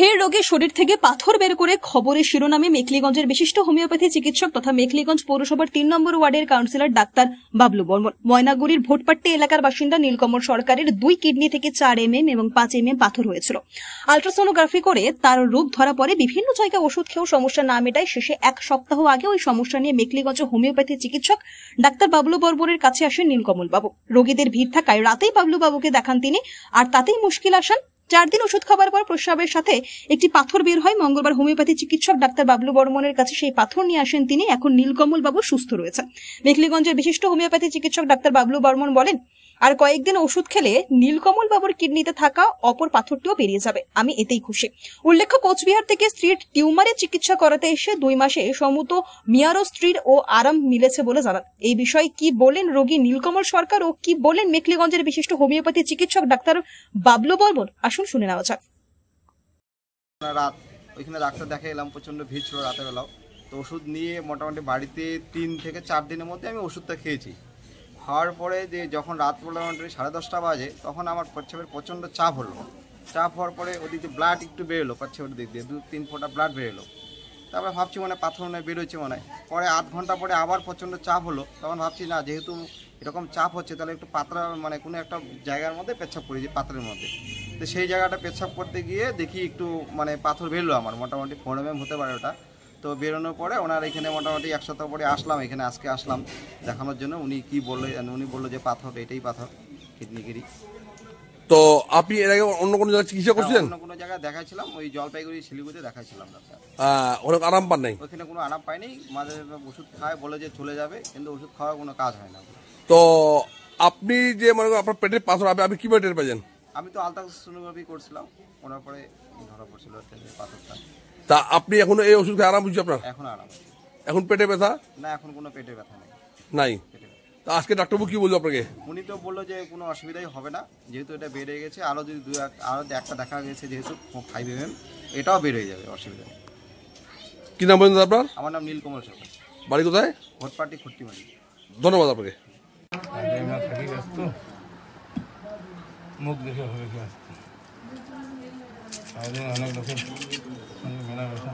ফের রোগীর শরীর থেকে পাথর বের করে খবরের শিরোনামে মেখলিগঞ্জের বিশিষ্ট হোমিওপ্যাথি চিকিৎসক তথা মেখলিগঞ্জ পৌরসভার ৩ নম্বর ওয়ার্ডের কাউন্সিলর ডাক্তার বাবলু বর্মন। ময়নাগুড়ির ভোটপাট্টি এলাকার বাসিন্দা নীলকমল সরকারের 2 কিডনি থেকে 4 mm এবং 5 mm পাথর হয়েছিল। আল্ট্রাসোনোগ্রাফি করে তার রোগ ধরা পড়ে। বিভিন্ন জায়গায় ওষুধ খেয়েও সমস্যা না মেটায় শেষে 1 সপ্তাহ আগে ওই সমস্যা নিয়ে মেখলিগঞ্জ হোমিওপ্যাথি চিকিৎসক ডাক্তার বাবলু বর্মনের কাছে আসেন নীলকমল বাবু। রোগীদের ভিড় থাকায় রাতেই বাবলু বাবুকে দেখান তিনি, আর তাতেই মুশকিল আসান। 4 দিন ওষুধ খাবার পর প্রস্রাবের সাথে একটি পাথর বের হয়। মঙ্গলবার হোমিওপ্যাথি চিকিৎসক ডাক্তার বাবলু বর্মনের কাছে সেই পাথর নিয়ে আসেন তিনি। এখন নীলকমল বাবু সুস্থ রয়েছে। মেখলিগঞ্জের বিশিষ্ট হোমিওপ্যাথি চিকিৎসক ডাক্তার বাবলু বর্মন বলেন, আর কয়েকদিন ওষুধ খেলে নীলকমল বাবুর কিডনিতে থাকা অপর পাথরটিও বেরিয়ে যাবে। আমি এতেই খুশি। উল্লেখ্য, কোচবিহার থেকে স্ত্রীর টিউমারের চিকিৎসা করাতে এসে 2 মাসে সমুত মিয়ারও স্ত্রীর ও আরাম মিলেছে বলে জানান। এই বিষয়ে কি বলেন রোগী নীলকমল সরকার ও কি বলেন মেখলিগঞ্জের বিশিষ্ট হোমিওপ্যাথি চিকিৎসক ডাক্তার বাবলু বর্মন, আসুন শুনে নেওয়া যাক। রাত ওইখানে ডাক্তার দেখে এলাম, প্রচণ্ড ভিড় ছিল রাতের বেলাও। তো ওষুধ নিয়ে মোটামুটি বাড়িতে 3 থেকে 4 দিনের মধ্যে আমি ওষুধটা খেয়েছি। খাওয়ার পরে যে যখন রাত মোটামুটি 10:30 বাজে, তখন আমার প্রস্রাবের প্রচণ্ড চাপ হলো। চাপ হওয়ার পরে ওদিকে ব্লাড একটু বেরোলো, প্রস্রাবের দিক দিয়ে 2-3 ফোঁটা ব্লাড বেরোলো। তারপরে ভাবছি পাথর নয় বেরোচ্ছে মনে হয়। পরে আধ ঘন্টা পরে আবার প্রচণ্ড চাপ হলো। তখন ভাবছি না, যেহেতু এরকম চাপ হচ্ছে তাহলে একটু পাতলা কোনো একটা জায়গার মধ্যে পেচ্ছাপ করি, যে পাথরের মধ্যে। তো সেই জায়গাটা পেচ্ছাপ করতে গিয়ে দেখি একটু পাথর বেরোলো আমার, মোটামুটি 4 mm হতে পারে ওটা। তো বেরোনোর পরে ওনার এখানে মোটামুটি 1 সপ্তাহ পরে আসলাম এখানে, আজকে আসলাম দেখানোর জন্য। উনি কি বললেন, উনি বললো যে পাথর, এটাই পাথর কিডনিগিরি। তো আপনি এর আগে অন্য কোনো জায়গায় চিকিৎসা করছিলেন? অন্য কোনো জায়গায় দেখাচ্ছিলাম, ওই জলপাইগুড়ি শিলিগুড়িতে দেখাচ্ছিলাম ডাক্তার। অনেক আরাম পান নাই? ওইখানে কোনো আরাম পাইনি। মাঝে ওষুধ খায়, বলে যে চলে যাবে, কিন্তু ওষুধ খাওয়ার কোনো কাজ হয় না। তো আপনি যে আপনার পেটের পাথর, আপনি কি টের পেয়েছেন? আমি তো আলট্রাসোনোগ্রাফি করছিলাম, ওনার পরে ধরা পড়ছিল পাথরটা। তা আপনি এখন এই ওষুধ খেয়ে আরাম বুঝছে আপনার? এখন আরাম। এখন পেটে ব্যথা না, এখন কোনো পেটে ব্যথা নাই। তা আজকে ডাক্তারবাবু কি বললো আপনাকে? উনি তো বললো যে কোনো অসুবিধাই হবে না, যেহেতু এটা বেড়ে গেছে। আরও যদি আরও একটা দেখা গেছে, যেহেতু 5 mm, এটাও বেড়ে যাবে, অসুবিধা নেই। কি নাম বলুন আপনার? আমার নাম নীলকমল সরকার। বাড়ি কোথায়? ভোটপাটি খট্টিমারি। ধন্যবাদ আপনাকে। মুখ দেখে হয়ে গেছে, অনেক লোকের মেলামেশা।